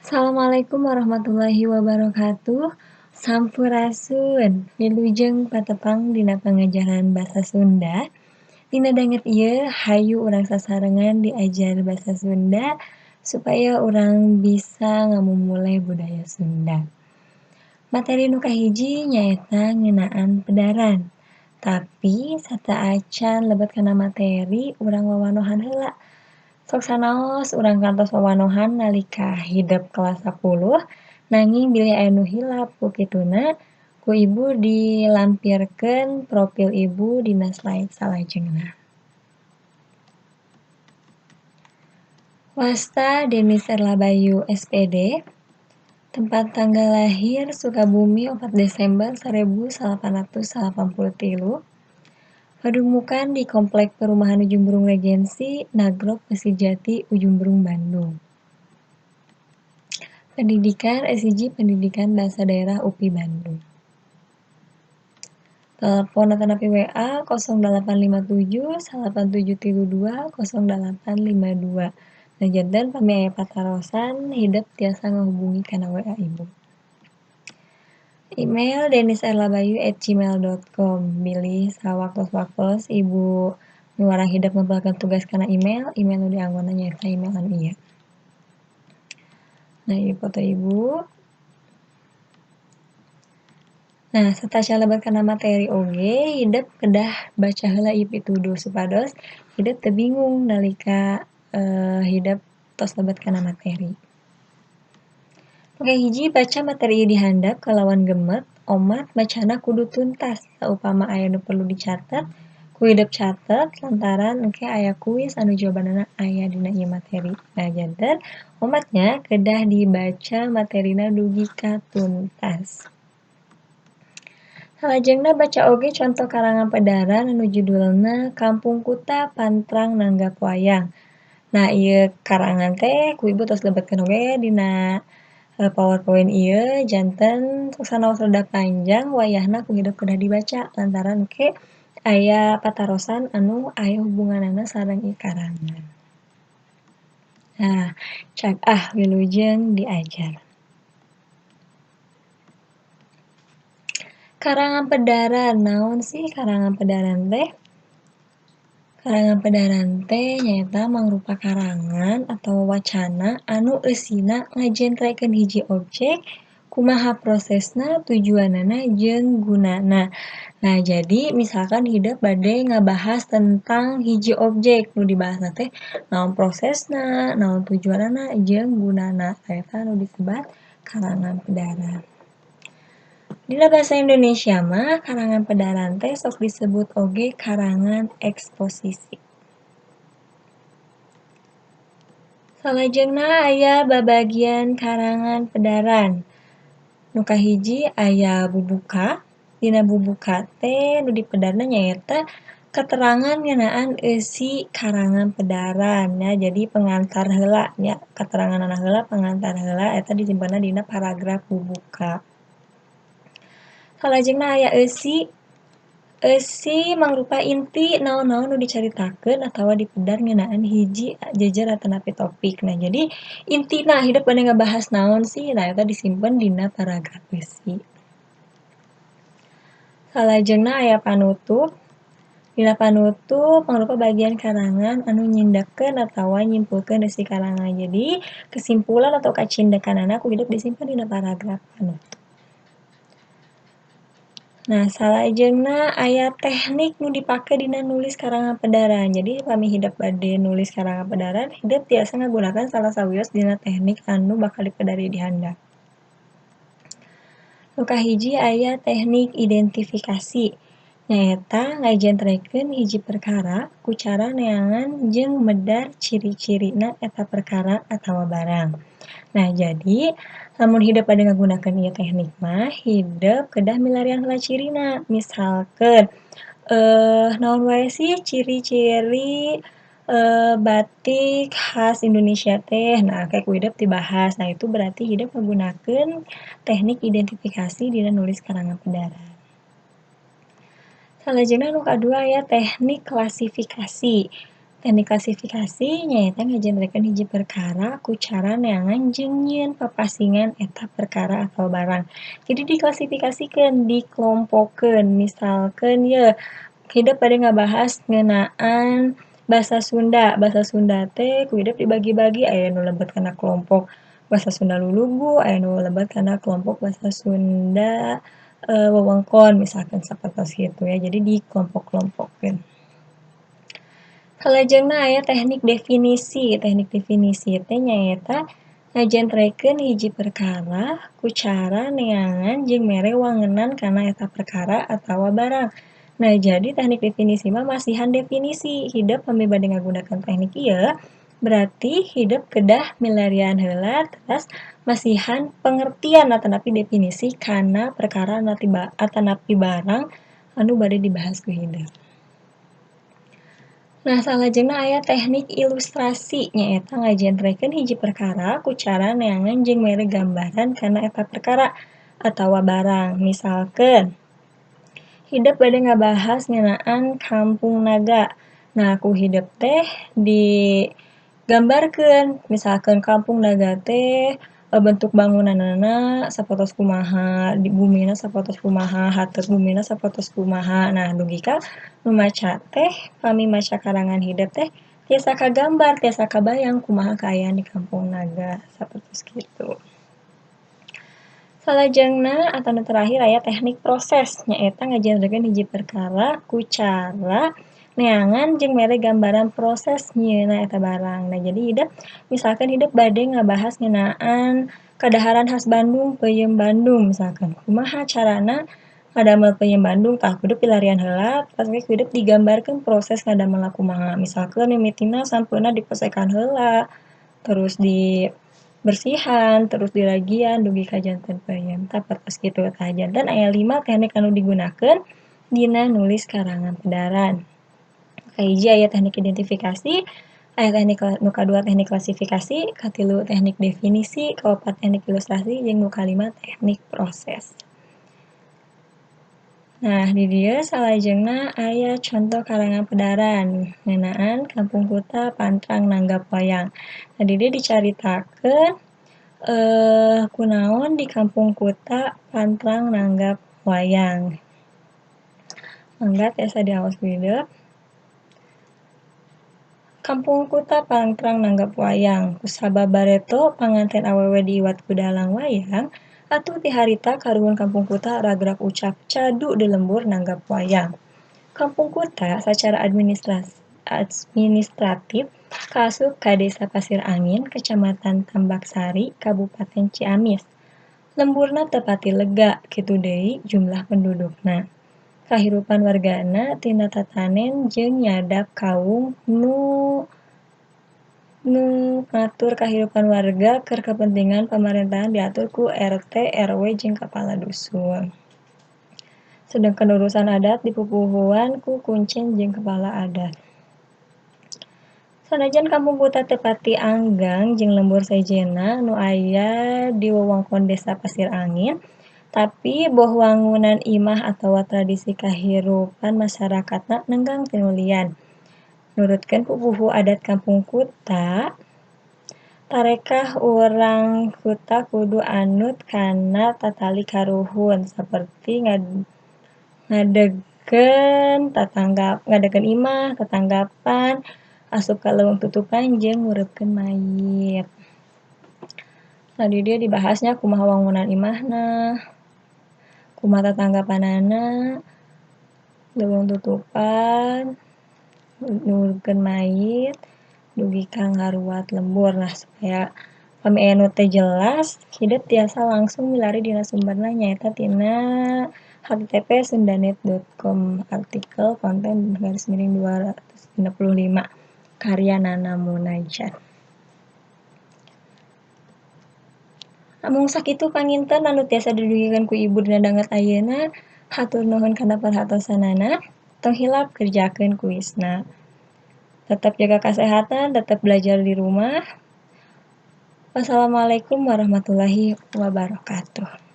Assalamualaikum warahmatullahi wabarakatuh. Sampurasun, wilujeng patepang dina pangajaran basa Sunda. Dina danget ieu hayu urang sasarengan diajar basa Sunda supaya urang bisa ngamumule budaya Sunda. Materi nu kahiji nyaeta ngeunaan pedaran. Tapi sataacan lebet kana materi urang wawanohan heula. Sok sanaos urang kantos wawanohan nalika hidep kelas 10, nanging bilih aya nu hilap ku kituna ku ibu dilampirkeun profil ibu dina slide salajengna. Wasta Denis Erlabayu SPD, tempat tanggal lahir Sukabumi 4 Desember 1883, padumukan di Komplek Perumahan Ujung Berung Regensi, Nagrog Pesijati, Ujung Berung, Bandung. Pendidikan S1 Pendidikan Bahasa Daerah UPI Bandung. Telepon atau napi WA 0857 8732 0852. Najanten pami aya patarosan hidep tiasa ngahubungi kana WA ibu. Email deniserlabayu@gmail.com. Bilih sawaktos-waktos ibu miwarang hidep ngempelkeun tugas kana email nu dianggonna nyaeta email anu ieu. Nah, ieu foto ibu. Nah, sateuacan lebet kana materi oge, hidep kedah baca heula ieu pituduh supados hidep teu bingung nalika hidep tos lebet kana materi. Oke, hiji baca materi ieu di handap kalawan gemet, omat macana kudu tuntas. Saupama aya nu perlu dicatet, ku hidep catet lantaran engke aya kuis anu jawabanana aya dina ieu materi. Nah, janten omatnya kedah dibaca materina dugi ka tuntas. Salajengna baca oge contoh karangan pedaran anu judulna Kampung Kuta Pantrang Nanggap Wayang. Nah, ieu karangan teh ku ibu tos lebetkeun oge dina PowerPoint ieu janten sok sanaos rada panjang wayahna ku hidep kedah dibaca lantaran engke aya patarosan anu aya hubunganana sareng ieu karangan. Nah, cak wilujeng diajar. Karangan pedaran, naon sih karangan pedaran teh? Karangan pedaran teh nyaeta mangrupa karangan atau wacana anu eusina ngajentrekeun hiji objek, kumaha prosesna, tujuanana, jeung gunana. Nah, jadi misalkan hidep bade ngabahas tentang hiji objek, nu dibahasna teh naon prosesna, naon tujuanana, jeung gunana. Eta nu disebat karangan pedaran. Dina basa Indonesia mah karangan pedaran teh sok disebut oge karangan eksposisi. Salajengna aya babagian karangan pedaran. Nu kahiji aya bubuka. Dina bubuka teh nu dipedarna nyaeta keterangan ngeunaan eusi karangan pedaran ya. Jadi pengantar heula nya, keteranganana heula pengantar heula eta disimpenna dina paragraf bubuka. Salajengna aya eusi. Eusi mangrupa inti naon-naon nu dicaritakeun atawa dipedar ngeunaan hiji jejer atanapi topik. Nah, jadi intina hidep bade ngabahas naon sih? Nah, eta disimpen dina paragraf eusi. Salajengna aya panutup. Dina panutup mangrupa bagian karangan anu nyindekkeun atawa nyimpulkeun isi karangan. Jadi, kesimpulan atau kacindekanana ku hidep disimpen dina paragraf panutup. Nah, salajengna aya teknik nu dipake dina nulis karangan pedaran. Jadi, pami hidep bade nulis karangan pedaran, hidep tiasa ngagunakeun salah sawios dina teknik anu bakal dipedari di handap. Nu kahiji aya teknik identifikasi. Nyaeta ngajentrekeun hiji perkara ku cara neangan jeung medar ciri-cirina eta perkara atawa barang. Nah, jadi lamun hidep bade ngagunakeun ieu teknik mah hidep kedah milarian heula cirina. Misalkeun naon wae sih ciri-ciri batik khas Indonesia teh. Nah, kayak ku hidep dibahas. Nah, itu berarti hidep ngagunakeun teknik identifikasi dina nulis karangan pedaran. Salajengna nu kadua aya teknik klasifikasi. Teknik klasifikasi nyaeta ngagenrekeun hiji perkara ku cara neangan jeung nyieun papasingan eta perkara atau barang. Jadi diklasifikasikeun, dikelompokeun. Misalkeun ye, hideuk bade ngabahas ngeunaan basa Sunda. Basa Sunda teh ku hideuk dibagi-bagi, aya nu lebet kana kelompok basa Sunda Lulugu, aya nu lebet kana kelompok basa Sunda wewengkon misalkan sapertos kitu ya. Jadi dikelompok-kelompokkeun. Salajengna aya teknik definisi. Teknik definisi teh nyaeta ngagenrekeun hiji perkara ku cara neangan jeung mere wangunan kana eta perkara atawa barang. Nah, jadi teknik definisi mah masihan definisi. Hideuk pami bade ngagunakeun teknik ieu, berarti hideuk kedah milarian heula teras masihan pengertian atanapi definisi kana perkara atanapi barang anu bade dibahas ku hideuk. Nah, salajengna aya teknik ilustrasi nyaeta ngagenrekeun hiji perkara ku cara neangan jeung mere gambaran kana eta perkara atawa barang. Misalkeun, hideuk bade ngabahas ngeunaan Kampung Naga. Nah, ku hideuk teh digambarkeun. Misalkeun Kampung Naga teh bentuk bangunanna sapertos kumaha, di bumina sapertos kumaha, hateup bumina sapertos kumaha. Nah, dugi ka nu maca teh pami maca karangan hideuk teh tiasa kagambar, tiasa kabayang kumaha kaayaan di Kampung Naga, sapertos kitu. Salajengna atau nu terakhir aya teknik proses, nyaeta ngagenrekeun hiji perkara ku cara neangan jeung mere gambaran proses nyieunna eta barang. Nah, jadi hideuk misalkan hideuk bade ngabahas ngeunaan kadaharan khas Bandung, peuyeum Bandung misalkan. Kumaha carana ngadamel peuyeum Bandung? Tah kudu pilarian heula, pas ge kudu digambarkeun proses ngadamelna kumaha. Misalkeun mimitina sampeuna diposekan heula, terus bersihan, terus diragian dugi ka janten peuyeum. Sapertos kitu tah. Janten aya 5 teknik anu digunakeun dina nulis karangan pedaran. Kahiji aya teknik identifikasi, aya teknik nu kadua teknik klasifikasi, katilu teknik definisi, kaopat teknik ilustrasi, jeung nu kalima teknik proses. Nah, di dieu salajengna aya contoh karangan pedaran ngeunaan Kampung Kuta Pantrang Nanggap Wayang. Nah, di dieu dicaritakeun kunaon di Kampung Kuta Pantrang Nanggap Wayang. Mangga tiasa diaos ku hideuk. Kampung Kuta Pantrang Nanggap Wayang. Kusababarato panganten awewe diiwat ku dalang wayang, atuh ti harita karuhun Kampung Kuta ragrag ucap cadu di lembur nanggap wayang. Kampung Kuta sacara administratif kaasup ka Desa Pasir Angin, Kecamatan Tambaksari, Kabupaten Ciamis. Lemburna teu pati lega, kitu deui jumlah pendudukna. Kahirupan wargana tina tatanen jeung nyadap kaum nu ngatur kahirupan warga keur kepentingan pamarentahan diatur ku RT, RW, jeung kapala dusun. Sedengkeun urusan adat dipupuhuan ku kuncen jeung kepala adat. Sanajan Kampung Kuta teu pati anggang jeung lembur sejenna nu aya di wewengkon Desa Pasir Angin, tapi boh wangunan imah atawa tradisi kahirupan masyarakatna nenggang tinulian. Nurutkeun pupuhu adat Kampung Kuta, tarekah urang Kuta kudu anut kana tatali karuhun saperti ngadegkeun imah, tetanggapan, asup ka leuweung tutupan jeung ngurupkeun mayit. Nah, di dieu dibahasnya kumaha wangunan imahna, kumaha tetanggapanana, leuweung tutupan, ngurupkeun mayit, dugi ka ngaruat lembur. Nah, supaya pami aya nu teu jelas, hideuk tiasa langsung milari dina sumberna nyaeta tina http://sundanet.com artikel konten _265 karya Nana Munajat. Mung sakitu panginten anu tiasa didugikeun ku Ibu dina danget ayeuna. Hatur nuhun kana perhatosanana. Tong hilap kerjakeun kuisna. Tetap jaga kesehatan, tetap belajar di rumah. Wassalamualaikum warahmatullahi wabarakatuh.